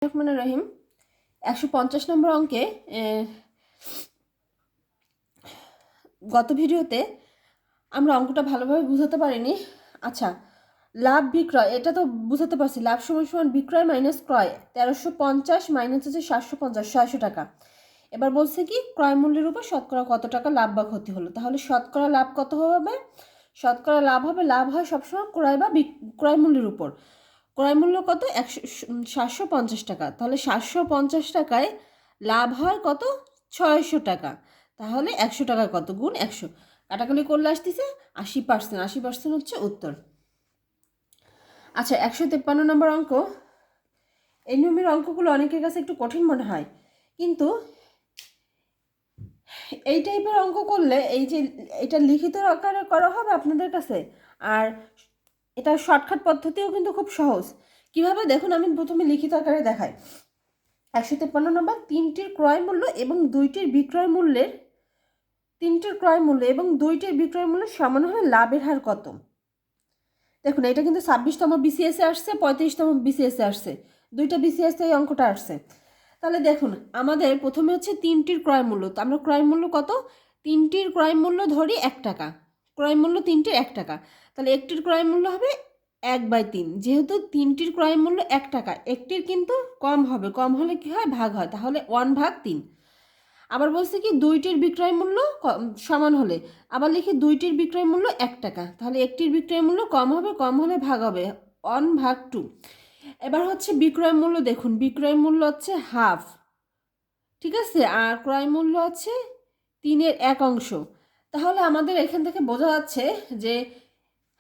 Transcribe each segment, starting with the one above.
রহমানুর রহিম 150 নম্বর অঙ্কে গত ভিডিওতে আমরা অঙ্কটা ভালোভাবে বুঝাতে পারিনি। আচ্ছা, লাভ বিক্রয় এটা তো বুঝাতে পারছি। লাভ সমান সমান বিক্রয় মাইনাস ক্রয়, 1350 মাইনাস হচ্ছে 750, 600 টাকা। এবার বলছে কি ক্রয় মূল্যের উপর শতকরা কত টাকা লাভ বা ক্ষতি হলো। তাহলে শতকরা লাভ কত হবে? শতকরা লাভ হবে, লাভ হয় সবসময় ক্রয় বা ক্রয় মূল্যের উপর। ক্রয় মূল্য কত? 750 টাকা। তাহলে 750 টাকায় লাভ হয় কত? 600 টাকা। তাহলে 100 টাকা কত? গুণ 100। কাটাকাটি করলে আসতেছে 80%। 80% হচ্ছে উত্তর। আচ্ছা, 153 নম্বর অঙ্ক। এই নিয়মের অঙ্কগুলো অনেকের কাছে একটু কঠিন মনে হয়, কিন্তু এই টাইপের অঙ্ক করলে এই যে এটা লিখিত আকারে করা হবে আপনাদের কাছে, আর এটা শর্টকাট পদ্ধতিও কিন্তু খুব সহজ। কিভাবে দেখুন, আমি প্রথমে লিখিত আকারে দেখাই। 153 নম্বর, তিনটির ক্রয় মূল্য এবং দুইটির বিক্রয় মূল্যের বিক্রয় মূল্য সমান হলে লাভের হার কত? দেখুন, এটা কিন্তু 26তম বিসিএসে আসছে, 35তম বিসিএসে আসছে, দুইটা বিসিএসে এই অঙ্কটা আসছে। তাহলে দেখুন, আমাদের প্রথমে হচ্ছে তিনটির ক্রয় মূল্য। তো আমরা ক্রয় মূল্য কত? তিনটির ক্রয় মূল্য ধরি 1 টাকা। ক্রয় মূল্য তিনটির 1 টাকা। তাহলে একটির ক্রয় মূল্য হবে 1/3। যেহেতু তিনটির ক্রয় মূল্য 1 টাকা, একটির কিন্তু কম হবে। কম হলে কি হয়? ভাগ হয়। তাহলে 1/3। আবার বলছে কি দুইটির বিক্রয় মূল্য সমান হলে, আবার লিখি দুইটির বিক্রয় মূল্য 1 টাকা। তাহলে একটির বিক্রয় মূল্য কম হবে, কম হলে ভাগ হবে 1/2। এবার হচ্ছে বিক্রয় মূল্য। দেখুন, বিক্রয় মূল্য হচ্ছে হাফ, ঠিক আছে, আর ক্রয় মূল্য হচ্ছে 3/1। তাহলে আমাদের এখান থেকে বোঝা যাচ্ছে যে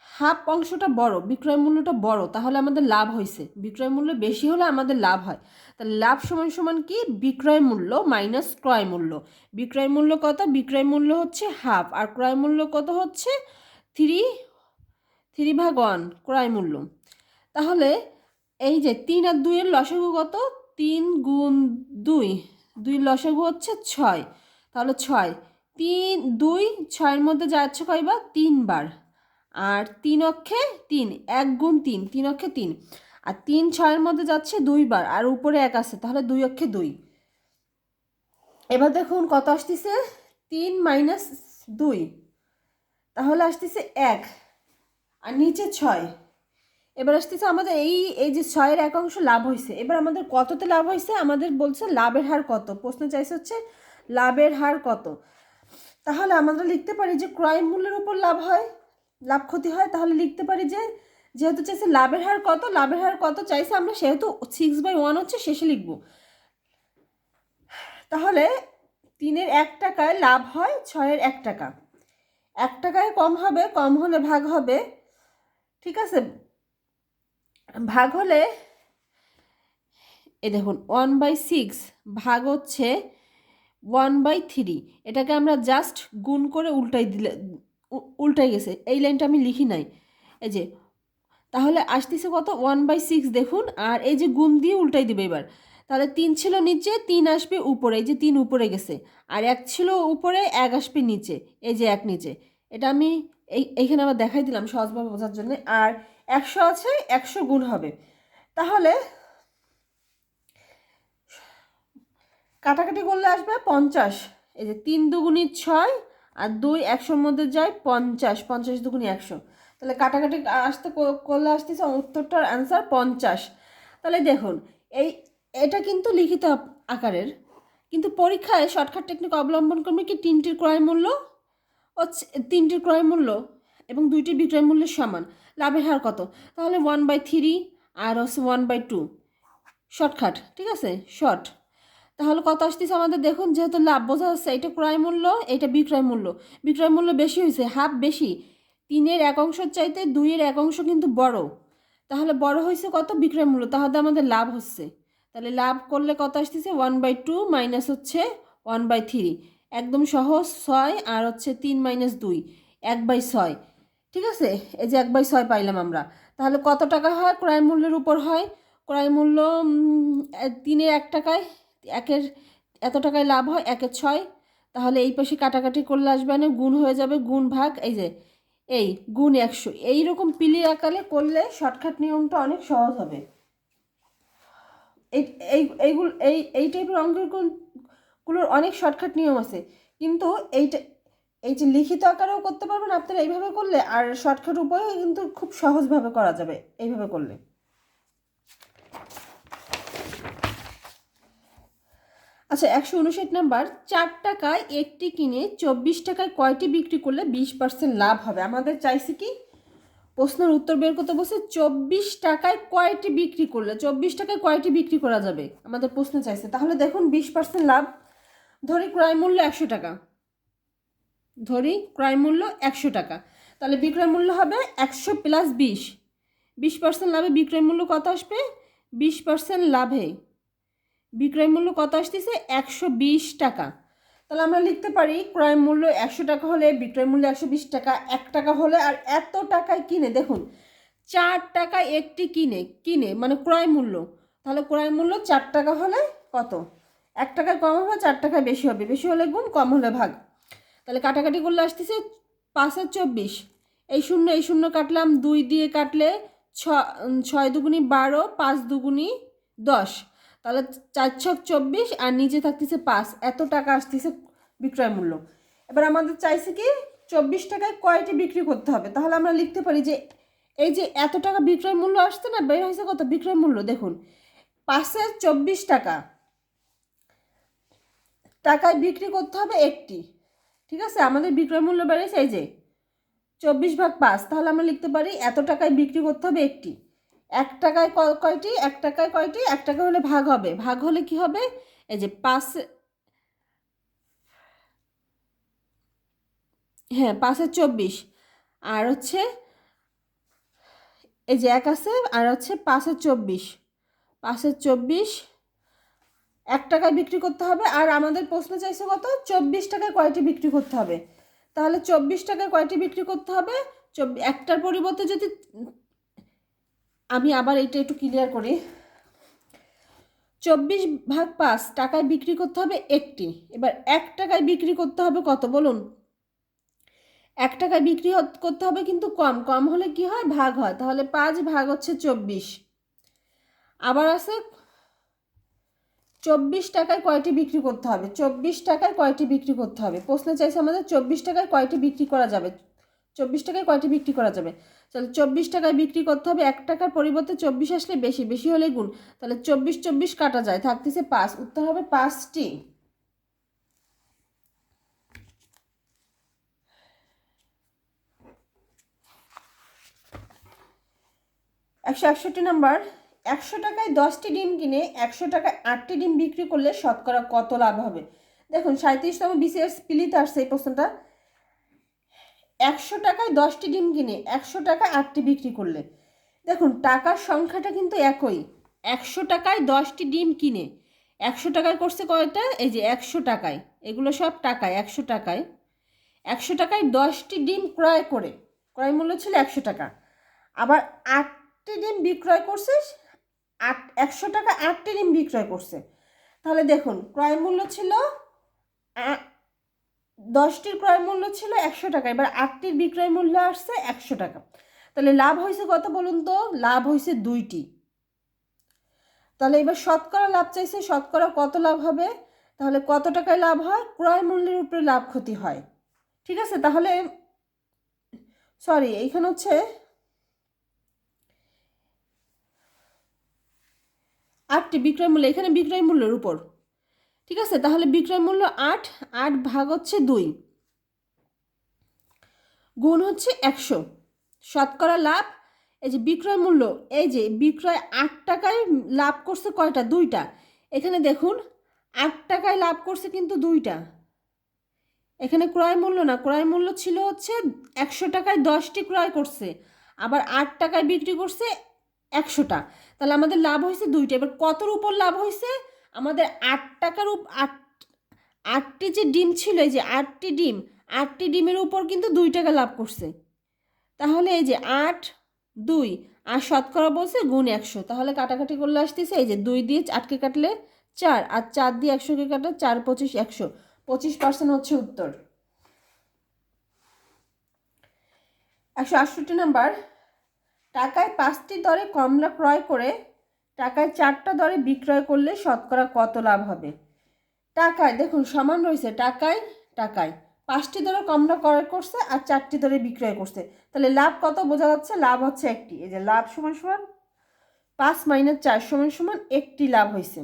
হাফ অংশটা বড়, বিক্রয় মূল্যটা বড়, তাহলে আমাদের লাভ হয়েছে। বিক্রয় মূল্য বেশি হলে আমাদের লাভ হয়। তাহলে লাভ সমান সমান কি? বিক্রয় মূল্য মাইনাস ক্রয় মূল্য। বিক্রয় মূল্য কত? বিক্রয় মূল্য হচ্ছে হাফ, আর ক্রয় মূল্য কত হচ্ছে? 3/1 ক্রয় মূল্য। তাহলে এই যে 3 আর 2 এর লসাগু কত? 3 গুণ 2, 2 লসাগু হচ্ছে 6। তাহলে 6, 3, 2, 6-এর মধ্যে যাচ্ছে কয়বার? 3 বার। আর 3 অক্ষে 3, 1 গুণ 3, 3 অক্ষে 3। আর 3 6-এর মধ্যে যাচ্ছে 2 বার, আর উপরে 1 আছে, তাহলে 2 অক্ষে 2। এবার দেখুন কত আসতেছে? 3 মাইনাস 2, তাহলে আসতেছে 1, আর নিচে 6। এবার আসতেছে আমাদের এই যে 6/1 লাভ হয়েছে। এবার আমাদের কততে লাভ হয়েছে? আমাদের বলছে লাভের হার কত। প্রশ্ন চাইছে হচ্ছে লাভের হার কত। তাহলে আমরা লিখতে পারি যে ক্রয় মূল্যের উপর লাভ হয়, লাভ ক্ষতি হয়। তাহলে লিখতে পারি যে যেহেতু চাইছে লাভের হার কত, লাভের হার কত চাইছে আমরা, সেহেতু 6/1 হচ্ছে শেষে লিখব। তাহলে 3/1 টাকায় লাভ হয় 6/1 টাকা। 1 টাকায় কম হবে, কম হলে ভাগ হবে, ঠিক আছে। ভাগ হলে এই দেখুন 1/6 ভাগ হচ্ছে 1/3। এটাকে আমরা জাস্ট গুণ করে উল্টাই গেছে, এই লাইনটা আমি লিখি নাই। এই যে তাহলে আসতেছে কত? 1/6 দেখুন, আর এই যে গুণ দিয়ে উল্টাই দিবে এবার। তাহলে 3 ছিল নিচে, 3 আসবে উপরে, এই যে 3 উপরে গেছে। আর 1 ছিল উপরে, 1 আসবে নিচে, এই যে 1 নিচে। এটা আমি এইখানে আবার দেখাই দিলাম সহজভাবে বোঝার জন্য। আর 100 আছে, 100 গুণ হবে। তাহলে কাটাকাটি করলে আসবে 50। এই যে 3 দুগুণী 6, আর 2 100-র মধ্যে যায় 50, 50 দুগুণী 100। তাহলে কাটাকাটি করলে আসতেছে উত্তরটার অ্যান্সার 50। তাহলে দেখুন এটা কিন্তু লিখিত আকারের, কিন্তু পরীক্ষায় শর্টকাট টেকনিক অবলম্বন করবে কি তিনটির ক্রয় মূল্য হচ্ছে, তিনটির ক্রয় মূল্য এবং দুইটির বিক্রয় মূল্যের সমান, লাভের হার কত? তাহলে 1/3 আর হচ্ছে 1/2। শর্টকাট, ঠিক আছে, শর্ট। তাহলে কত আসতেছে আমাদের? দেখুন, যেহেতু লাভ বোঝা যাচ্ছে, এটা ক্রয় মূল্য, এটা বিক্রয় মূল্য। বিক্রয় মূল্য বেশি হয়েছে, হাফ বেশি। 3/1 চাইতে 2/1 কিন্তু বড়। তাহলে বড় হয়েছে কত? বিক্রয় মূল্য। তাহলে আমাদের লাভ হচ্ছে। তাহলে লাভ করলে কত আসতেছে? 1/2 মাইনাস হচ্ছে 1/3। একদম সহজ। 6 আর হচ্ছে 3 মাইনাস 2, 1/6। ঠিক আছে, এই যে 1/6 পাইলাম আমরা। তাহলে কত টাকা হয়? ক্রয় মূল্যের উপর হয়। ক্রয় মূল্য 3/1 টাকায়, 1-এর এত টাকায় লাভ হয়, 1-এর 6। তাহলে এই পাশে কাটাকাটি করলে আসবে না, গুণ হয়ে যাবে, গুণ ভাগ, এই যে এই গুণ 100। এইরকম পিলি আকারে করলে শর্টকাট নিয়মটা অনেক সহজ হবে। এই এইগুলো এই টাইপের অঙ্কগুলোর অনেক শর্টকাট নিয়ম আছে, কিন্তু এই যে লিখিত আকারেও করতে পারবেন আপনারা এইভাবে করলে, আর শর্টকাট উপায়েও কিন্তু খুব সহজভাবে করা যাবে এইভাবে করলে। আচ্ছা 159 নাম্বার, 4 টাকায় একটি কিনে 24 টাকায় কয়টি বিক্রি করলে 20% লাভ হবে? আমাদের চাইছি কি, প্রশ্নের উত্তর বের করতে বলছে 24 টাকায় কয়টি বিক্রি করলে, 24 টাকায় কয়টি বিক্রি করা যাবে আমাদের প্রশ্নে চাইছে। তাহলে দেখুন 20% লাভ, ধরি ক্রয় মূল্য 100 টাকা, ধরি ক্রয় মূল্য 100 টাকা, তাহলে বিক্রয় মূল্য হবে 100 প্লাস 20, 20% লাভে বিক্রয় মূল্য কত আসবে? 20% লাভে বিক্রয় মূল্য কত আসতেছে? 120 টাকা। তাহলে আমরা লিখতে পারি ক্রয় মূল্য 100 টাকা হলে বিক্রয় মূল্য 120 টাকা, 1 টাকা হলে আর এত টাকায় কিনে, দেখুন 4 টাকায় একটি কিনে মানে ক্রয় মূল্য, তাহলে ক্রয় মূল্য 4 টাকা হলে কত? 1 টাকায় কম হবে, 4 টাকায় বেশি হবে, বেশি হলে গুণ, কম হলে ভাগ। তাহলে কাটাকাটি করলে আসতেছে 5 আর 24, এই শূন্য কাটলাম, 2 দিয়ে কাটলে 6 দুগুনি 12, 5 দুগুনি 10, তাহলে 4 ছক 24 আর নিচে থাকতেছে 5, এত টাকা আসতেছে বিক্রয় মূল্য। এবার আমাদের চাইছে কি 24 টাকায় কয়টি বিক্রি করতে হবে, তাহলে আমরা লিখতে পারি যে এই যে এত টাকা বিক্রয় মূল্য আসছে না, বের হয়েছে কত বিক্রয় মূল্য, দেখুন 5 24 টাকায় বিক্রি করতে হবে একটি, ঠিক আছে, আমাদের বিক্রয় মূল্য বেড়েছে এই যে 24/5, তাহলে আমরা লিখতে পারি এত টাকায় বিক্রি করতে হবে একটি। 1 টাকায় কয়টি? 1 টাকায় কয়টি? 1 টাকা হলে ভাগ হবে, ভাগ হলে কি হবে? এই যে 5, হ্যাঁ 5 আর 24, আর হচ্ছে এই যে 1 আছে, আর হচ্ছে 5 আর 24, 5 আর 24, 1 টাকায় বিক্রি করতে হবে, আর আমাদের প্রশ্ন চাইছে কত? 24 টাকায় কয়টি বিক্রি করতে হবে, তাহলে 24 টাকায় কয়টি বিক্রি করতে হবে? একটার পরিবর্তে যদি আমি আবার এটা একটু ক্লিয়ার করি, 24/5 টাকায় বিক্রি করতে হবে একটি, এবার 1 টাকায় বিক্রি করতে হবে কত বলুন? 1 টাকায় বিক্রি করতে হবে কিন্তু কম হলে কি হয়? ভাগ হয়, তাহলে 5 ভাগ হচ্ছে 24। আবার আছে 24 টাকায় কয়টি বিক্রি করতে হবে, 24 টাকায় কয়টি বিক্রি করতে হবে, প্রশ্নে চাইছে আমাদের 24 টাকায় কয়টি বিক্রি করা যাবে, 24 টাকায় কয়টি বিক্রি করা যাবে, তাহলে 24 টাকায় বিক্রি করতে হবে, 1 টাকার পরিবর্তে 24 আসলে বেশি হলে গুণ, তাহলে 24 কাটা যায়, থাকতেছে 5, উত্তর হবে 5টি। 161 নাম্বার, 100 টাকায় 10টি ডিম কিনে 100 টাকায় 8টি ডিম বিক্রি করলে শতকরা কত লাভ হবে? দেখুন 37তম BCS পিলিতে আসছে এই প্রশ্নটা। 100 টাকায় 10টি ডিম কিনে 100 টাকায় 8টি বিক্রি করলে, দেখুন টাকার সংখ্যাটা কিন্তু একই, 100 টাকায় 10টি ডিম কিনে 100 টাকায় করছে কয়টা? এই যে 100 টাকায়, এগুলো সব টাকায়, 100 টাকায় 10টি ডিম ক্রয় করে, ক্রয় মূল্য ছিল 100 টাকা, আবার 8টি ডিম বিক্রয় করছে, 100 টাকা 8টি ডিম বিক্রয় করছে, তাহলে দেখুন ক্রয় মূল্য ছিল 10টির ক্রয় মূল্য ছিল 100 টাকা, এবার 8টির বিক্রয় মূল্য আসছে 100 টাকা, তাহলে লাভ হয়েছে কত বলুন তো? লাভ হয়েছে 2টি। তাহলে এবার শতকরা লাভ চাইছে, শতকরা কত লাভ হবে? তাহলে কত টাকায় লাভ হয়? ক্রয় মূল্যের উপরে লাভ ক্ষতি হয়, ঠিক আছে। তাহলে সরি, এইখানে হচ্ছে 8টি বিক্রয় মূল্য, এখানে বিক্রয় মূল্যের উপর, ঠিক আছে। তাহলে বিক্রয় মূল্য 8, 8 ভাগ হচ্ছে 2 গুণ হচ্ছে 100, শতকরা লাভ, এই যে বিক্রয় মূল্য, এই যে বিক্রয় 8 টাকায় লাভ করছে কয়টা? 2টা, এখানে দেখুন 8 টাকায় লাভ করছে কিন্তু 2টা, এখানে ক্রয় মূল্য না, ক্রয় মূল্য ছিল হচ্ছে 100 টাকায় 10টি ক্রয় করছে, আবার 8 টাকায় বিক্রি করছে 100টা, তাহলে আমাদের লাভ হয়েছে 2টা। এবার কতর উপর লাভ হয়েছে? আমাদের 8 টাকার 8টি যে ডিম ছিল, এই যে 8টি ডিমের উপর কিন্তু 2 টাকা লাভ করছে, তাহলে এই যে 8, 2 আর শতকরা বলছে গুণ 100, তাহলে কাটাকাটি করলে আসতেছে এই যে 2 দিয়ে 8কে কাটলে 4, আর 4 দিয়ে 100কে কাটলে 4, 25, 100, 25% হচ্ছে উত্তর। 168 নাম্বার, টাকায় 5টি দরে কমলা ক্রয় করে টাকায় 4টা দরে বিক্রয় করলে শতকরা কত লাভ হবে? টাকায় দেখুন সমান রয়েছে, টাকায় টাকায় 5টি দরে কমরা ক্রয় করছে আর 4টি দরে বিক্রয় করছে, তাহলে লাভ কত বোঝা যাচ্ছে? লাভ হচ্ছে একটি। এই যে লাভ সমান সমান 5 - 4 সমান সমান একটি লাভ হয়েছে।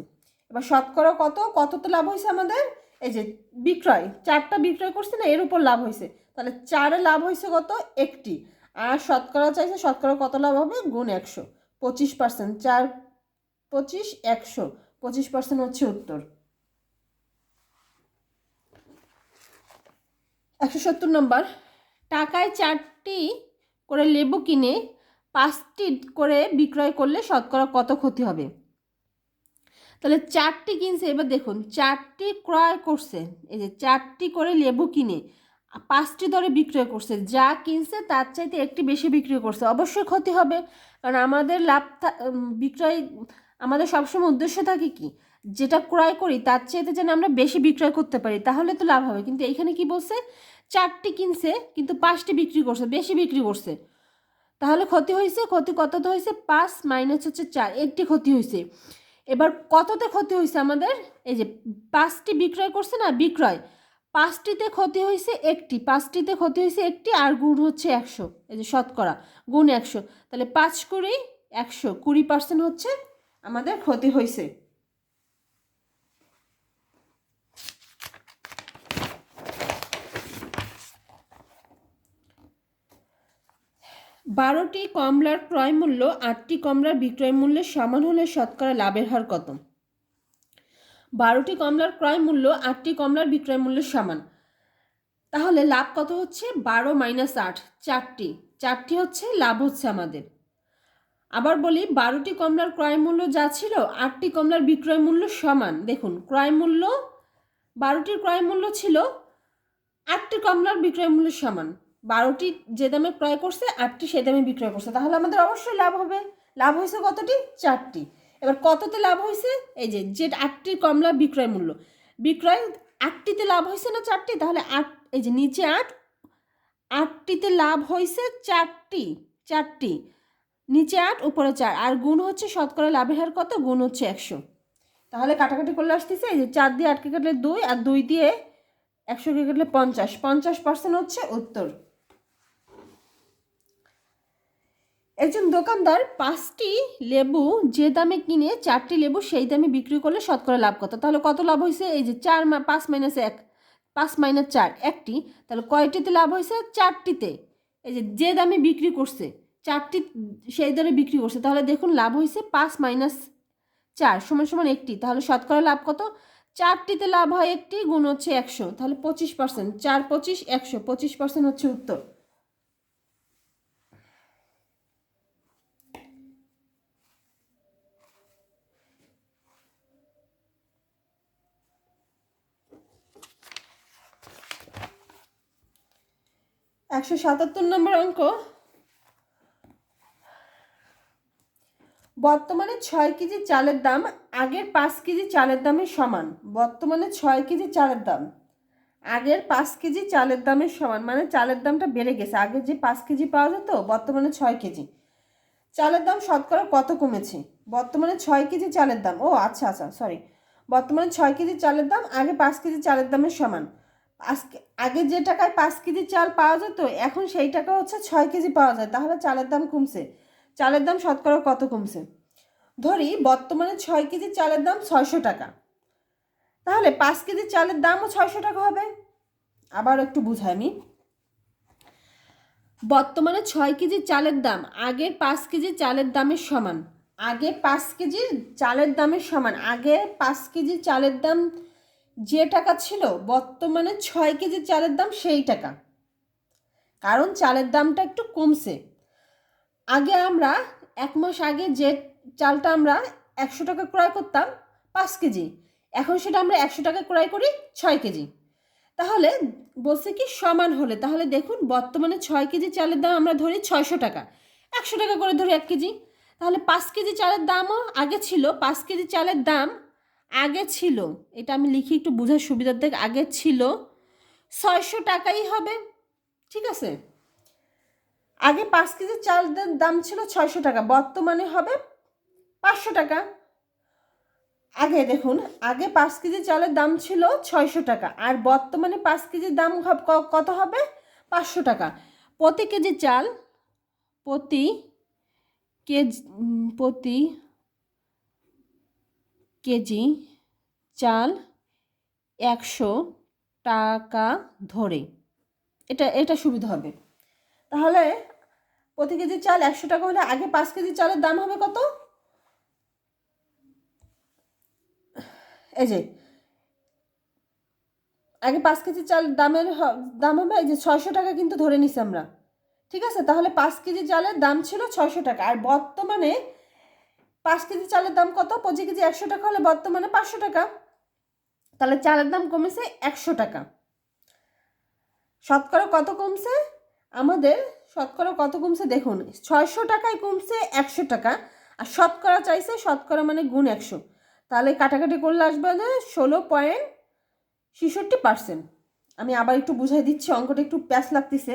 এবার শতকরা কত, কততে লাভ হয়েছে আমাদের? এই যে বিক্রয় 4টা বিক্রয় করছে না, এর উপর লাভ হয়েছে, তাহলে 4-এ লাভ হয়েছে কত? একটি। আর শতকরা চাইছে, শতকরা কত লাভ হবে? গুণ 100, 25%। 4 25 100, 25% হচ্ছে উত্তর। 170 নম্বর, টাকায় 4টি করে লেবু কিনে 5টি করে বিক্রয় করলে শতকরা কত ক্ষতি হবে? তাহলে 4টি কিনছে, এবার দেখুন 4টি ক্রয় করছে, এই যে 4টি করে লেবু কিনে 5টি দরে বিক্রয় করছে, যা কিনছে তার চাইতে একটি বেশি বিক্রি করছে, অবশ্যই ক্ষতি হবে। কারণ আমাদের লাভ বিক্রয়, আমাদের সবসময় উদ্দেশ্য থাকে কি, যেটা ক্রয় করি তার চাইতে যেন আমরা বেশি বিক্রয় করতে পারি, তাহলে তো লাভ হবে। কিন্তু এইখানে কি বলছে? 4টি কিনছে কিন্তু 5টি বিক্রি করছে, বেশি বিক্রি করছে, তাহলে ক্ষতি হয়েছে। ক্ষতি কততে হয়েছে? 5 - হচ্ছে 4, একটি ক্ষতি হয়েছে। এবার কততে ক্ষতি হয়েছে আমাদের? এই যে 5টি বিক্রয় করছে না, বিক্রয় 5টিতে ক্ষতি হয়েছে একটি, 5টিতে ক্ষতি হয়েছে একটি, আর গুণ হচ্ছে 100, এই যে শতকরা গুণ 100, তাহলে 5 × 100, 20% হচ্ছে আমাদের ক্ষতি হয়েছে। বারোটি কমলার ক্রয় মূল্য 8টি কমলার বিক্রয় মূল্যের সমান হলে শতকরা লাভের হার কত? 12টি কমলার ক্রয় মূল্য 8টি কমলার বিক্রয় মূল্যের সমান, তাহলে লাভ কত হচ্ছে? 12 - 8, 4টি, 4টি হচ্ছে লাভ হচ্ছে আমাদের। আবার বলি, 12টি কমলার ক্রয় মূল্য যা ছিল 8টি কমলার বিক্রয় মূল্য সমান। দেখুন ক্রয় মূল্য, 12টির ক্রয় মূল্য ছিল 8টি কমলার বিক্রয় মূল্য সমান, 12টি যে দামে ক্রয় করছে 8টি সেই দামে বিক্রয় করছে, তাহলে আমাদের অবশ্যই লাভ হবে। লাভ হয়েছে কতটি? 4টি। এবার কততে লাভ হয়েছে? এই যে 8টি কমলা বিক্রয় মূল্য, বিক্রয় 8টিতে লাভ হয়েছে না 4টি, তাহলে 8, এই যে নিচে 8, 8টিতে লাভ হয়েছে 4টি, 4টি, নিচে 8 উপরে 4, আর গুণ হচ্ছে শতকরা লাভের হার কত? গুণ হচ্ছে 100। তাহলে কাটাকাটি করলে আসতেছে, এই যে 4 দিয়ে 8কে কাটলে 2, আর 2 দিয়ে 100কে কাটলে 50, 50% হচ্ছে উত্তর। একজন দোকানদার 5টি লেবু যে দামে কিনে 4টি লেবু সেই দামে বিক্রি করলে শতকরা লাভ কত? তাহলে কত লাভ হয়েছে? এই যে 5 - 1, 5 - 4, একটি, তাহলে কয়টিতে লাভ হয়েছে? 4টিতে। এই যে যে দামে বিক্রি করছে 4টি সেই দরে বিক্রি করছে, তাহলে দেখুন লাভ হয়েছে 5 - 4 সমান সমান একটি, তাহলে শতকরা লাভ কত? 4টিতে লাভ হয় একটি, গুণ হচ্ছে 100, তাহলে 25%। 4 25 100, 25% হচ্ছে উত্তর। একশো 77 নম্বর অঙ্ক, বর্তমানে 6 কেজি চালের দাম আগের 5 কেজি চালের দামের সমান। বর্তমানে 6 কেজি চালের দাম আগের 5 কেজি চালের দামের সমান, মানে চালের দামটা বেড়ে গেছে। আগে যে 5 কেজি পাওয়া যেত, বর্তমানে 6 কেজি চালের দাম শতকরা কত কমেছে? বর্তমানে 6 কেজি চালের দাম, ও আচ্ছা আচ্ছা সরি, বর্তমানে 6 কেজি চালের দাম আগে 5 কেজি চালের দামের সমান। আগে যে টাকায় 5 কেজি চাল পাওয়া যেত, এখন সেই টাকা হচ্ছে 6 কেজি পাওয়া যায়, তাহলে চালের দাম কমছে। চালের দাম শতকরা কত কমছে? ধরি বর্তমানে 6 কেজি চালের দাম 600 টাকা, তাহলে 5 কেজি চালের দামও 600 টাকা হবে। আবার একটু বুঝাই আমি, বর্তমানে 6 কেজি চালের দাম আগের 5 কেজি চালের দামের সমান। আগে 5 কেজি চালের দামের সমান, আগে 5 কেজি চালের দাম যে টাকা ছিল, বর্তমানে 6 কেজি চালের দাম সেই টাকা, কারণ চালের দামটা একটু কমছে। আগে আমরা 1 মাস আগে যে চালটা আমরা 100 টাকা ক্রয় করতাম 5 কেজি, এখন সেটা আমরা 100 টাকা ক্রয় করি 6 কেজি, তাহলে বলছে কি সমান হলে। তাহলে দেখুন বর্তমানে 6 কেজি চালের দাম আমরা ধরি 600 টাকা, 100 টাকা করে ধরি 1 কেজি, তাহলে 5 কেজি চালের দামও আগে ছিল, 5 কেজি চালের দাম আগে ছিল, এটা আমি লিখি একটু বোঝার সুবিধার, আগে ছিল 600 টাকাই হবে, ঠিক আছে। আগে 5 কেজি চালের দাম ছিল 600 টাকা, বর্তমানে হবে 500 টাকা। আগে দেখুন, আগে 5 কেজি চালের দাম ছিল 600 টাকা, আর বর্তমানে 5 কেজির দাম কত হবে? 500 টাকা। প্রতি কেজি চাল, প্রতি কেজি প্রতি কেজি চাল 100 টাকা ধরে, এটা সুবিধা হবে। তাহলে প্রতি কেজি চাল 100 টাকা হলে আগে 5 কেজি চালের দাম হবে কত? এই যে আগে 5 কেজি চাল দাম হবে এই যে 600 টাকা, কিন্তু ধরে নিছি আমরা, ঠিক আছে? তাহলে 5 কেজি চালের দাম ছিল 600 টাকা, আর বর্তমানে 5 কেজি চালের দাম কত? প্রতি কেজি 100 টাকা হলে বর্তমানে 500 টাকা। তাহলে চালের দাম কমেছে 100 টাকা। শতকরা কত কমছে আমাদের? শতকরা কত কমছে দেখুন, 600 টাকায় কমছে 100 টাকা, আর শতকরা চাইছে, শতকরা মানে গুণ 100। তাহলে কাটাকাটি করলে আসবে 16.66%। আমি আবার একটু বুঝাই দিচ্ছি, অঙ্কটা একটু প্যাচ লাগতেছে।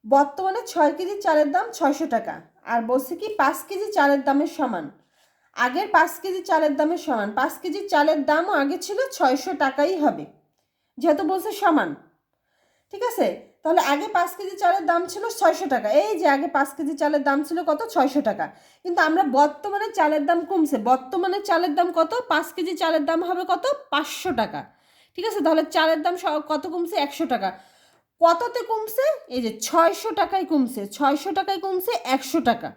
বর্তমানে 6 কেজি চালের দাম 600 টাকা, আর বলছে কি 5 কেজি চালের দামের সমান। আগের 5 কেজি চালের দামের সমান, 5 কেজি চালের দামও আগে ছিল 600 টাকাই হবে, যেহেতু বলছে সমান, ঠিক আছে? তাহলে আগে 5 কেজি চালের দাম ছিল 600 টাকা, এই যে আগে 5 কেজি চালের দাম ছিল কত? 600 টাকা। কিন্তু আমরা বর্তমানে চালের দাম কমছে, বর্তমানে চালের দাম কত? 5 কেজি চালের দাম হবে কত? 500 টাকা, ঠিক আছে? তাহলে চালের দাম কত কমছে? 100 টাকা। কততে কমছে? এই যে 600 টাকায় কমছে, 600 টাকায় কমছে 100 টাকা,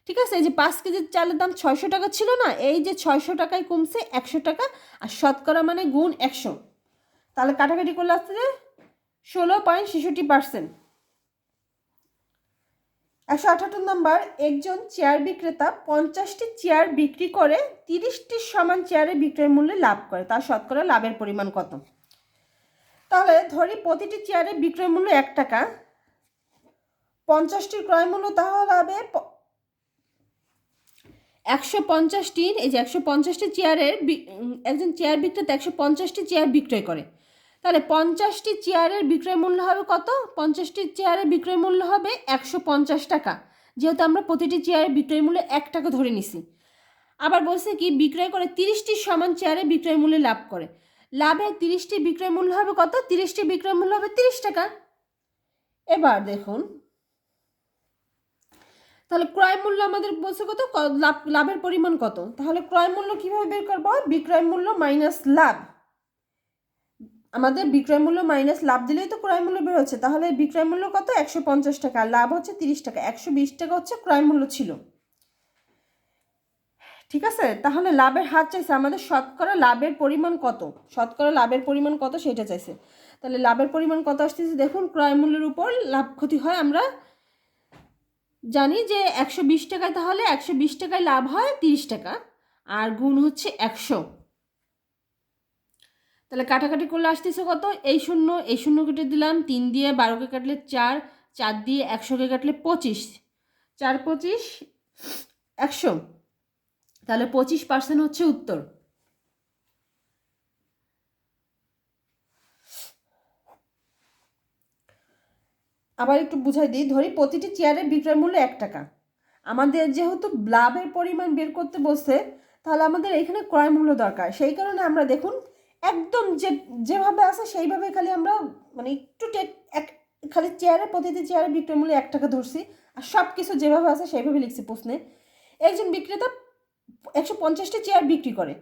ঠিক আছে? এই যে 5 কেজির চালের দাম 600 টাকা ছিল না, এই যে 600 টাকায় কমছে 100 টাকা, আর শতকরা মানে গুণ 100। তাহলে কাটাকাটি করলে আসছে যে 16.66%। 178 নম্বর, একজন চেয়ার বিক্রেতা 50টি চেয়ার বিক্রি করে 30টির সমান চেয়ারের বিক্রয় মূল্যে লাভ করে, তার শতকরা লাভের পরিমাণ কত? তাহলে ধরি প্রতিটি চেয়ারের বিক্রয় মূল্য 1 টাকা, 50টির ক্রয় মূল্য তাহলে হবে 150টির, এই যে 150টি চেয়ারের একজন চেয়ার বিক্রেতা 150টি চেয়ার বিক্রয় করে, তাহলে 50টি চেয়ারের বিক্রয় মূল্য হবে কত? 50টি চেয়ারের বিক্রয় মূল্য হবে 150 টাকা, যেহেতু আমরা প্রতিটি চেয়ারের বিক্রয় মূল্য 1 টাকা ধরে নিছি। আবার বলছে কি বিক্রয় করে 30টি সমান চেয়ারে বিক্রয় মূল্যে লাভ করে, লাভে 30টি বিক্রয় মূল্য হবে কত? 30টি বিক্রয় মূল্য হবে 30 টাকা। এবার দেখুন, তাহলে ক্রয় মূল্য আমাদের বলছে কত? লাভের পরিমাণ কত? তাহলে ক্রয় মূল্য কিভাবে বের করব? বিক্রয় মূল্য মাইনাস লাভ। আমাদের বিক্রয় মূল্য মাইনাস লাভ দিলেই তো ক্রয় মূল্য বের হচ্ছে। তাহলে বিক্রয় মূল্য কত? 150 টাকা, লাভ হচ্ছে 30 টাকা, 120 টাকা হচ্ছে ক্রয় মূল্য ছিল, ঠিক আছে? তাহলে লাভের হার চাইছে আমাদের, শতকরা লাভের পরিমাণ কত? শতকরা লাভের পরিমাণ কত সেটা চাইছে। তাহলে লাভের পরিমাণ কত আসতেছে দেখুন, ক্রয় মূল্যের উপর লাভ ক্ষতি হয় আমরা জানি যে 120 টাকায়, তাহলে 120 টাকায় লাভ হয় 30 টাকা, আর গুণ হচ্ছে 100। তাহলে কাটাকাটি করলে আসতেছে কত? এই শূন্য কেটে দিলাম, 3 দিয়ে 12কে কাটলে 4, 4 দিয়ে 100কে কাটলে 25, 4 25 100, তাহলে 25% হচ্ছে উত্তর। আবার একটু বুঝাই দিই, ধরি প্রতিটি চেয়ারের বিক্রয় মূল্য 1 টাকা, আমাদের যেহেতু লাভের পরিমাণ বের করতে বসে, তাহলে আমাদের এখানে ক্রয় মূল্য দরকার। সেই কারণে আমরা দেখুন একদম যেভাবে আছে সেইভাবে খালি আমরা মানে একটু খালি প্রতিটি চেয়ারের বিক্রয় মূল্য 1 টাকা ধরছি, আর সব কিছু যেভাবে আছে সেইভাবে লিখছি প্রশ্নে। একজন বিক্রেতা 150টি চেয়ার বিক্রি করে,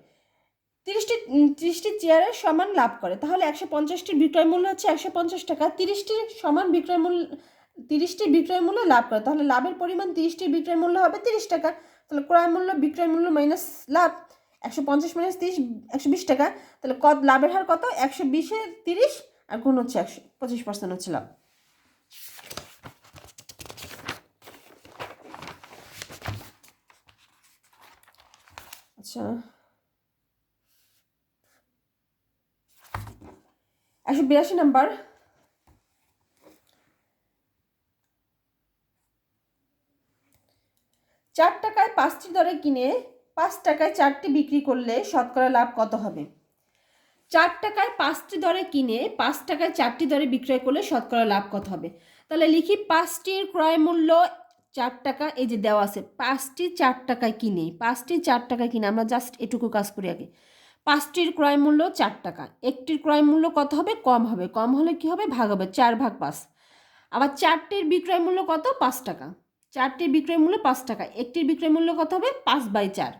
30টি চেয়ারের সমান লাভ করে, তাহলে 150টির বিক্রয় মূল্য হচ্ছে 150 টাকা, 30টির সমান বিক্রয় মূল্য, 30টি বিক্রয় মূল্য লাভ করে, তাহলে লাভের পরিমাণ 30টির বিক্রয় মূল্য হবে 30 টাকা। তাহলে ক্রয় মূল্য বিক্রয় মূল্য মাইনাস লাভ, 150 মাইনাস 30 120 টাকা, তাহলে লাভের হার কত? 120-এ 30 আর গুণ হচ্ছে 100, 25% হচ্ছে লাভ। আচ্ছা, 182 নাম্বার, 4 টাকায় 5টি দরে কিনে 5 টাকায় 4টি বিক্রি করলে শতকরা লাভ কত হবে? 4 টাকায় 5টি দরে কিনে 5 টাকায় 4টি দরে বিক্রয় করলে শতকরা লাভ কত হবে? তাহলে লিখি 5টির ক্রয় মূল্য 4 টাকা, এই যে দেওয়া আছে 5টি 4 টাকায় কিনে, 5টি 4 টাকায় কিনে। আমরা জাস্ট এটুকু কাজ করি আগে। 5টির ক্রয় মূল্য 4 টাকা, একটির ক্রয় মূল্য কত হবে? কম হবে। কম হলে কি হবে? ভাগ হবে, 4/5। আবার 4টির বিক্রয় মূল্য কত? 5 টাকা। 4টির বিক্রয় মূল্য 5 টাকা, একটির বিক্রয় মূল্য কত হবে? 5/4।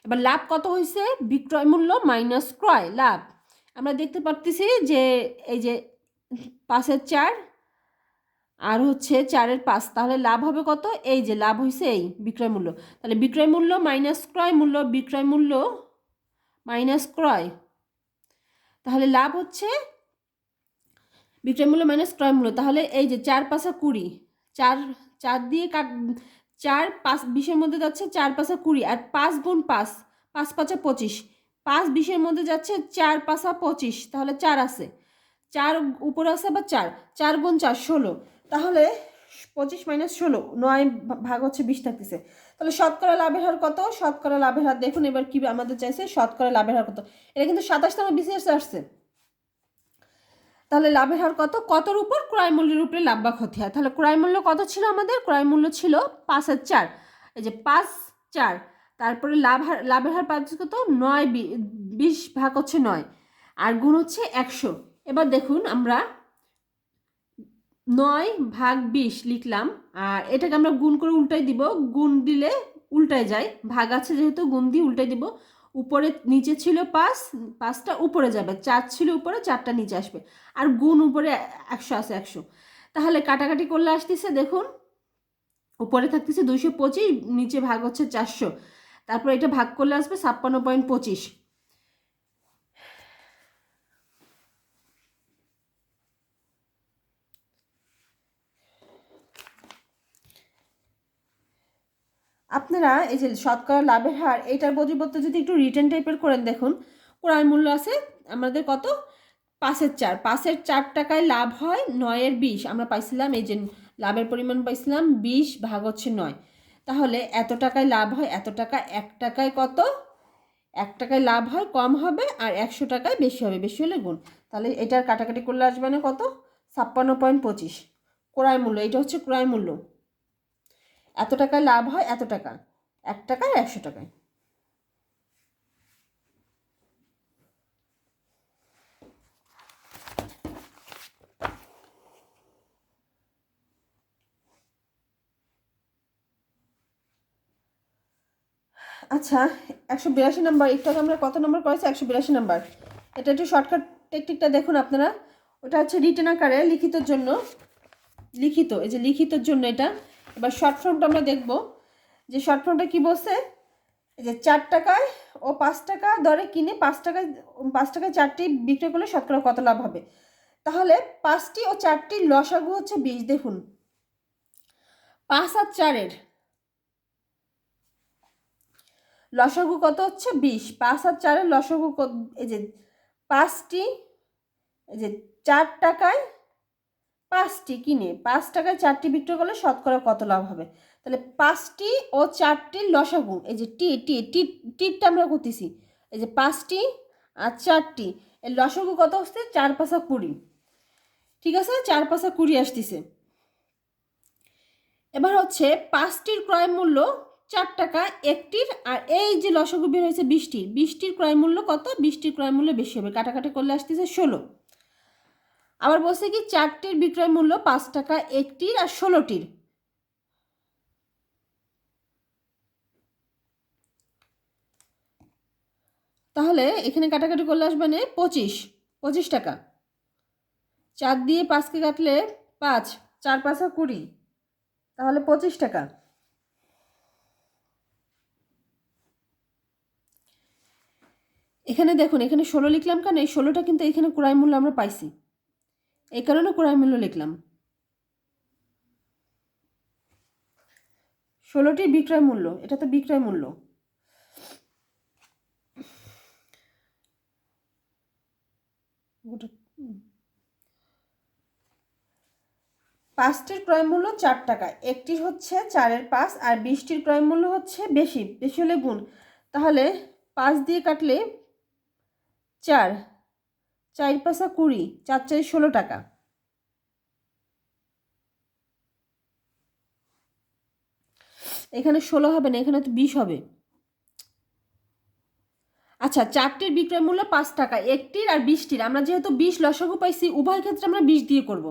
এবার লাভ কত হয়েছে? বিক্রয় মূল্য মাইনাস ক্রয় লাভ। আমরা দেখতে পারতেছি যে এই যে 5-এর 4 আর হচ্ছে 4-এর 5, তাহলে লাভ হবে কত? এই যে লাভ হয়েছে এই বিক্রয় মূল্য। তাহলে বিক্রয় মূল্য মাইনাস ক্রয় মূল্য, বিক্রয় মূল্য মাইনাস ক্রয়, তাহলে লাভ হচ্ছে বিক্রয় মূল্য মাইনাস ক্রয় মূল্য। তাহলে এই যে 4-5 20, 4 4 দিয়ে 4 5 20-এর মধ্যে যাচ্ছে, 4-5 20, আর 5 গুণ 5, 5-5 25, 5 20-এর মধ্যে যাচ্ছে, 4-5 25, তাহলে 4 আছে, 4 উপরে আছে আবার 4, 4 গুণ 4 16, তাহলে 25 মাইনাস 16, 9 ভাগ হচ্ছে 20 থাকতেছে। তাহলে শতকরা লাভের হার কত? শতকরা লাভের হার দেখুন এবার কি আমাদের চাইছে, শতকরা লাভের হার কত? এটা কিন্তু 27তম বিসিএস আসছে। তাহলে লাভের হার কত? কতর উপর? ক্রয় মূল্যের উপরে লাভ বা ক্ষতি হয়। তাহলে ক্রয় মূল্য কত ছিল আমাদের? ক্রয় মূল্য ছিল 5-এর 4, এই যে 5-4, তারপরে লাভের হার পাচ্ছি কত? 9 20 ভাগ হচ্ছে 9, আর গুণ হচ্ছে 100। এবার দেখুন আমরা 9/20 লিখলাম, আর এটাকে আমরা গুণ করে উল্টাই দিব। গুণ দিলে উল্টায় যায়, ভাগ আছে যেহেতু গুণ দিয়ে উল্টাই দিব। উপরে নিচে ছিল 5, 5টা উপরে যাবে, 4 ছিল উপরে, 4টা নিচে আসবে, আর গুণ উপরে 100 আছে 100। তাহলে কাটাকাটি করলে আসতেছে দেখুন, উপরে থাকতেছে 225, নিচে ভাগ হচ্ছে 400, তারপর এটা ভাগ করলে আসবে 56.25। আপনারা এই যে শতকরা লাভের হার, এইটার পরিবর্তে যদি একটু রিটেন টাইপের করেন, দেখুন ক্রয় মূল্য আছে আমাদের কত? 5-এর 4, 5-এর 4 টাকায় লাভ হয় 9-এর 20, আমরা পাইছিলাম এই যে লাভের পরিমাণ পাইছিলাম 20 ভাগ হচ্ছে 9, তাহলে এত টাকায় লাভ হয় এত টাকা, 1 টাকায় কত? 1 টাকায় লাভ হয় কম হবে, আর 100 টাকায় বেশি হবে, বেশি হলে গুণ। তাহলে এটার কাটাকাটি করলে আসবে না কত? 56.25 ক্রয় মূল্য। এটা হচ্ছে ক্রয় মূল্য, এত টাকায় লাভ হয় এত টাকা, 1 টাকায় 100 টাকায়। আচ্ছা, 182 নাম্বার, একটু আগে আমরা কত নাম্বার করেছি? 182 নাম্বার। এটা একটু শর্টকাট টেকনিকটা দেখুন আপনারা। ওটা হচ্ছে রিটেন আকারে লিখিতর জন্য, লিখিত, এই যে লিখিতর জন্য এটা। এবার শর্ট ফর্মটা আমরা দেখব, যে শর্ট ফর্মটা কী বলছে। এই যে 4 টাকায় ও 5 টাকা দরে কিনে 5 টাকায় 4টি বিক্রি করলে শতকরা কত লাভ হবে? তাহলে 5টি ও 4টির লসাগু হচ্ছে 20। দেখুন 5 আর 4-এর লসাগু কত হচ্ছে? 20। 5 আর 4-এর লসাগু, এই যে 5টি, এই যে 4 টাকায় 5টি কিনে 5 টাকায় 4টি বিক্রি করলে শতকরা কত লাভ হবে? তাহলে 5টি ও 4টির লসাগু, এই যে টিটা আমরা করতেছি, এই যে 5টি আর 4টি এর লসাগু কত হচ্ছে? 4-5 20, ঠিক আছে, 4-5 20 আসতেছে। এবার হচ্ছে 5টির ক্রয় মূল্য 4 টাকা, একটির, আর এই যে লসাগু বের হয়েছে 20টির ক্রয় মূল্য কত? 20টির ক্রয় মূল্য বেশি হবে, কাটাকাটি করলে আসতেছে 16। আবার বলছে কি 4টির বিক্রয় মূল্য 5 টাকা, একটির আর 16টির, তাহলে এখানে কাটাকাটি করলে আসবে না 25 টাকা। 4 দিয়ে 5কে কাটলে 5, 4-5 20, তাহলে 25 টাকা। এখানে দেখুন, এখানে 16 লিখলাম কেন? এই 16টা কিন্তু এখানে ক্রয় মূল্য আমরা পাইছি, এই কারণে ক্রয় মূল্য লিখলাম। 16টির বিক্রয় মূল্য, এটা তো বিক্রয় মূল্য। পাঁচটির ক্রয় মূল্য 4 টাকা, একটির হচ্ছে 4-এর 5, আর 20টির ক্রয় মূল্য হচ্ছে বেশি, বেশি হলে গুণ। তাহলে 5 দিয়ে কাটলে 4, 4-5 20, 4-4 16 টাকা। এখানে 16 হবে না, এখানে তো 20 হবে। আচ্ছা, 4টির বিক্রয় মূল্য 5 টাকা, 1টির আর 20টির আমরা যেহেতু 20 লসাগু পাইছি, উভয় ক্ষেত্রে আমরা 20 দিয়ে করব।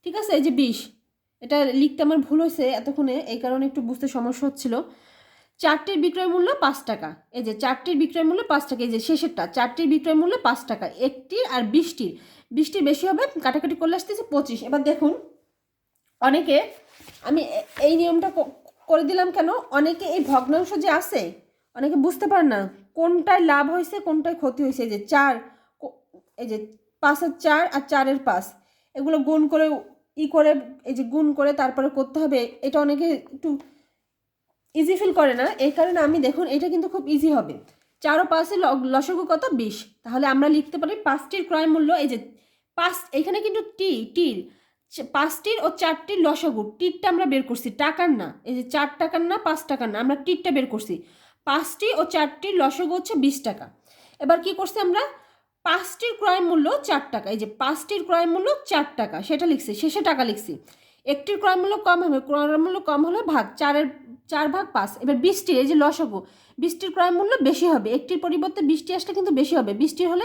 ঠিক আছে, এই যে 20, এটা লিখতে আমার ভুল হয়েছে এতক্ষণে, এই কারণে একটু বুঝতে সমস্যা হচ্ছিল। 4টির বিক্রয় মূল্য 5 টাকা, এই যে 4টির বিক্রয় মূল্য 5 টাকা, এই যে শেষেরটা 4টির বিক্রয় মূল্য 5 টাকা, 1টির আর 20টির বেশি হবে, কাটাকাটি করলে আসতেছে 25। এবার দেখুন, অনেকে, আমি এই নিয়মটা করে দিলাম কেন, অনেকে এই ভগ্নাংশ যে আছে অনেকে বুঝতে পারে না কোনটায় লাভ হয়েছে কোনটায় ক্ষতি হয়েছে। এই যে 4, এই যে 5-এর 4 আর 4-এর 5, এগুলো গুণ করে করে, এই যে গুণ করে তারপরে করতে হবে, এটা অনেকে একটু ইজি ফিল করে না। এই কারণে আমি দেখুন এটা কিন্তু খুব ইজি হবে। 4 ও 5-এর লসাগু কত? 20। তাহলে আমরা লিখতে পারি 5টির ক্রয় মূল্য, এই যে 5, এখানে কিন্তু টির 5টির ও 4টির লসাগু, টিরটা আমরা বের করছি, টাকার না, এই যে 4 টাকার না 5 টাকার না, আমরা টিরটা বের করছি। 5টি ও 4টির লসাগু হচ্ছে 20 টাকা। এবার কি করছি আমরা, 5টির ক্রয় মূল্য 4 টাকা, এই যে 5টির ক্রয় মূল্য 4 টাকা, সেটা লিখছি, শেষে টাকা লিখছি। একটির ক্রয় মূল্য কম হবে, ক্রয় মূল্য কম হলে ভাগ 4/5। এবার 20টির, এই যে লসাগু, 20টির ক্রয় মূল্য বেশি হবে, একটির পরিবর্তে 20টি আসলে কিন্তু বেশি হবে, 20টির হলে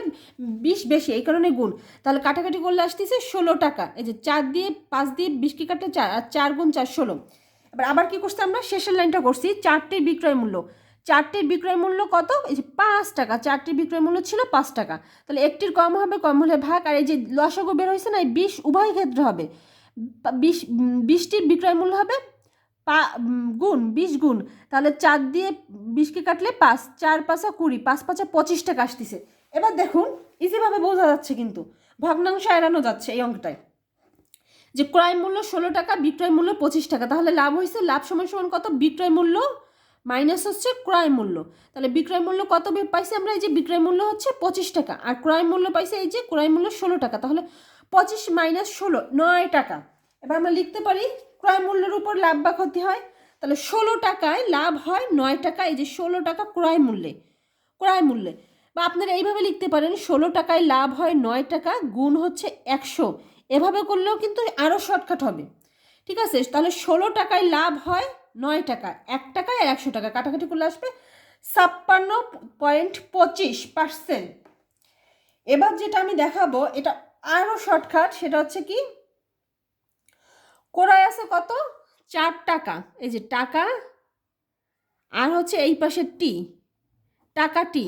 20 বেশি, এই কারণে গুণ। তাহলে কাটাকাটি করলে আসতেছে 16 টাকা, এই যে 4 দিয়ে 5 দিয়ে 20কে কাটে 4, আর 4 গুণ 4 16। এবার আবার কি করছি আমরা, শেষের লাইনটা করছি, 4টির বিক্রয় মূল্য, 4টির বিক্রয় মূল্য কত? এই যে 5 টাকা, 4টির বিক্রয় মূল্য ছিল 5 টাকা, তাহলে একটির কম হবে, কম হলে ভাগ, আর এই যে লসাগু বের হয়েছে না, এই 20 উভয় ক্ষেত্রে হবে, 20টির বিক্রয় মূল্য হবে গুণ 20 গুণ, তাহলে 4 দিয়ে 20কে কাটলে 5, 4 5 20, 5 5 25 টাকা আসতেছে। এবার দেখুন ইজিভাবে বোঝা যাচ্ছে, কিন্তু ভগ্নাংশ এড়ানো যাচ্ছে এই অঙ্কটায়, যে ক্রয় মূল্য 16 টাকা, বিক্রয় মূল্য 25 টাকা, তাহলে লাভ হয়েছে, লাভ সমান সমান কত? বিক্রয় মূল্য মাইনাস হচ্ছে ক্রয় মূল্য। তাহলে বিক্রয় মূল্য কত পাইছি আমরা, এই যে বিক্রয় মূল্য হচ্ছে 25 টাকা, আর ক্রয় মূল্য পাইছি এই যে ক্রয় মূল্য 16 টাকা, তাহলে 25 মাইনাস 16 9 টাকা। এবার আমরা লিখতে পারি ক্রয় মূল্যের উপর লাভ বা ক্ষতি হয়, তাহলে 16 টাকায় লাভ হয় 9 টাকা, এই যে 16 টাকা ক্রয় মূল্যে, বা আপনারা এইভাবে লিখতে পারেন 16 টাকায় লাভ হয় 9 টাকা গুণ হচ্ছে 100, এভাবে করলেও কিন্তু আরও শর্টকাট হবে। ঠিক আছে, তাহলে 16 টাকায় লাভ হয় 9 টাকা, 1 টাকায় আর 100 টাকা, কাটাকাটি করলে আসবে 56.25%। এবার যেটা আমি দেখাবো এটা আরও শর্টকাট, সেটা হচ্ছে কি, কোরায় আছে কত? 4 টাকা, এই যে টাকা, আর হচ্ছে এই পাশে টি, টাকা টি,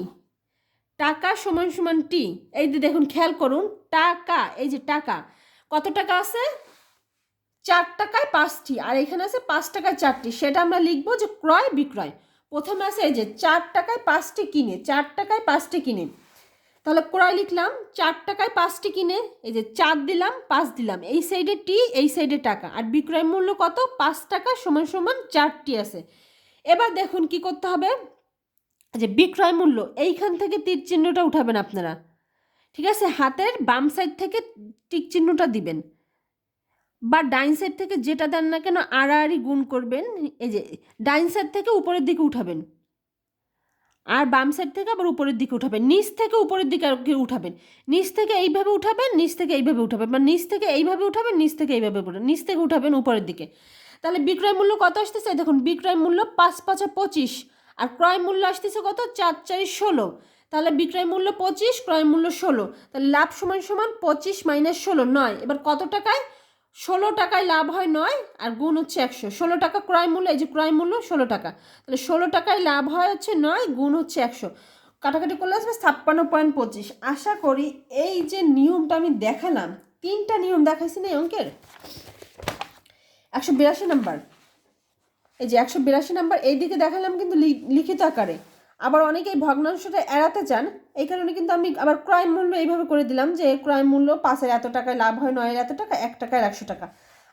টাকা সমান সমান টি, এই যে দেখুন খেয়াল করুন, টাকা, এই যে টাকা কত টাকা আছে? 4 টাকায় 5টি, আর এখানে আছে 5 টাকায় 4টি, সেটা আমরা লিখবো যে ক্রয় বিক্রয়। প্রথমে আছে এই যে 4 টাকায় 5টি কিনে, 4 টাকায় 5টি কিনে, তাহলে ক্রয় লিখলাম 4 টাকায় 5টি কিনে, এই যে 4 দিলাম 5 দিলাম, এই সাইডে টি এই সাইডে টাকা, আর বিক্রয় মূল্য কত? 5 টাকা সমান সমান 4টি আছে। এবার দেখুন কি করতে হবে, যে বিক্রয় মূল্য এইখান থেকে তীর চিহ্নটা উঠাবেন আপনারা, ঠিক আছে, হাতের বাম সাইড থেকে টিক চিহ্নটা দিবেন, বা ডাইন সাইড থেকে যেটা দেন না কেন আড়াআড়ি গুণ করবেন, এই যে ডাইন সাইড থেকে উপরের দিকে উঠাবেন, আর বাম সাইড থেকে আবার উপরের দিকে উঠাবেন, নিচ থেকে উপরের দিকে উঠাবেন, নিচ থেকে এইভাবে উঠাবেন, নিচ থেকে এইভাবে উঠাবেন, বা নিচ থেকে এইভাবে উঠাবেন, নিচ থেকে এইভাবে উঠাবেন, নিচ থেকে উঠাবেন উপরের দিকে। তাহলে বিক্রয় মূল্য কত আসতেছে? দেখুন বিক্রয় মূল্য 5 5 25, আর ক্রয় মূল্য আসতেছে কত? 4 4 16, তাহলে বিক্রয় মূল্য 25, ক্রয় মূল্য 16, তাহলে লাভ সমান সমান 25 মাইনাস 16 9। এবার কত টাকায়? 16 টাকায় লাভ হয় 9, আর গুণ হচ্ছে 100, 16 টাকা ক্রয় মূল্য, এই যে ক্রয় মূল্য 16 টাকা, তাহলে 16 টাকায় লাভ হয় হচ্ছে 9, গুণ হচ্ছে 100, কাটাকাটি করলে আসবে 56.25। আশা করি এই যে নিয়মটা আমি দেখালাম, 3টা নিয়ম দেখাইছি না এই অঙ্কের, 182 নাম্বার, এই যে 182 নাম্বার এইদিকে দেখালাম কিন্তু লিখিত আকারে। আবার অনেকেই ভগ্নাংশটা এড়াতে চান, এই কারণে কিন্তু আমি আবার ক্রয় মূল্য এইভাবে করে দিলাম, যে ক্রয় মূল্য 5-এর এত টাকায় লাভ হয়, 9-এর এত টাকা, 1 টাকায় 100 টাকা।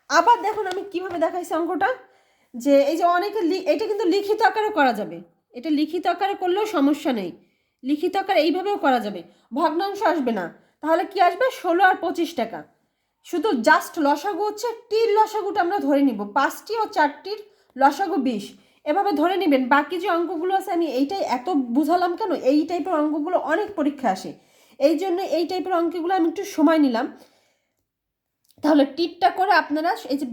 আবার দেখুন আমি কিভাবে দেখাইছি অঙ্কটা, যে এই যে অনেকে এটা কিন্তু লিখিত আকারে করা যাবে, এটা লিখিত আকারে করলেও সমস্যা নেই, লিখিত আকারে এইভাবেও করা যাবে, ভগ্নাংশ আসবে না, তাহলে কি আসবে? 16 আর 25 টাকা। শুধু জাস্ট লসাগু হচ্ছে টির লসাগুটা আমরা ধরে নিব, 5টি ও 4টির লসাগু 20, এভাবে ধরে নেবেন। বাকি যে অঙ্কগুলো আছে আমি এইটাই এত বুঝালাম কেন, এই টাইপের অঙ্কগুলো অনেক পরীক্ষা আসে, এই জন্য এই টাইপের অঙ্কগুলো আমি একটু সময় নিলাম। তাহলে টিপটা করে আপনারা এই যে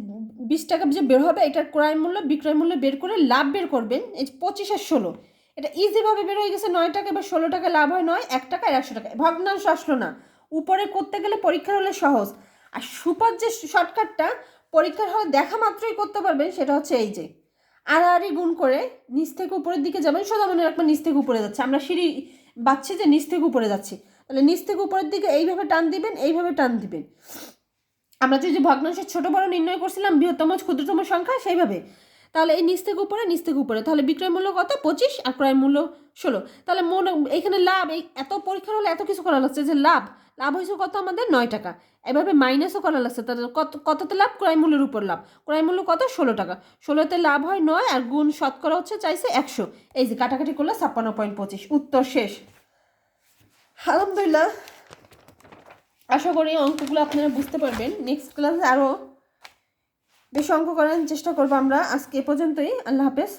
20 টাকা যে বের হবে এটার ক্রয় মূল্য বিক্রয় মূল্য বের করে লাভ বের করবেন। এই 25 আর 16 এটা ইজিভাবে বের হয়ে গেছে। 9 টাকা বা 16 টাকা লাভ হয় 9, 1 টাকা আর 100 টাকা, ভগ্নাংশ আসলো না। উপরে করতে গেলে পরীক্ষার হলে সহজ, আর সুপার যে শর্টকাটটা পরীক্ষার হলে দেখা মাত্রই করতে পারবেন সেটা হচ্ছে এই যে আড়াআড়ি গুণ করে নিচ থেকে উপরের দিকে যাবেন। সোজা মনে রাখবেন নিচ থেকে উপরে যাচ্ছে, আমরা সিঁড়ি বাচ্ছি যে নিচ থেকে উপরে যাচ্ছি, তাহলে নিচ থেকে উপরের দিকে এইভাবে টান দিবেন, এইভাবে টান দিবেন। আমরা যে ভগ্নাংশের ছোট বড় নির্ণয় করছিলাম বৃহত্তম ক্ষুদ্রতম সংখ্যা সেইভাবে, তাহলে এই নিচ থেকে উপরে নিচ থেকে উপরে, তাহলে বিক্রয় মূল্য কত 25 আর ক্রয় মূল্য 16। তাহলে এইখানে লাভ, এই এত পরীক্ষার হলে এত কিছু করা লাগছে যে লাভ হয়েছে কত আমাদের 9 টাকা, এভাবে মাইনাসও করা লাগছে। তাহলে কততে লাভ, ক্রয় মূল্যের উপর লাভ, ক্রয় মূল্য কত 16 টাকা, 16তে লাভ হয় 9 আর গুণ শতকরা হচ্ছে চাইছে 100। এই যে কাটাকাটি করলে 56.25, উত্তর শেষ। আলহামদুলিল্লাহ, আশা করি অঙ্কগুলো আপনারা বুঝতে পারবেন। নেক্সট ক্লাসে আরও বেশি অঙ্ক করার চেষ্টা করবো আমরা। আজকে এ পর্যন্তই, আল্লাহ হাফেজ।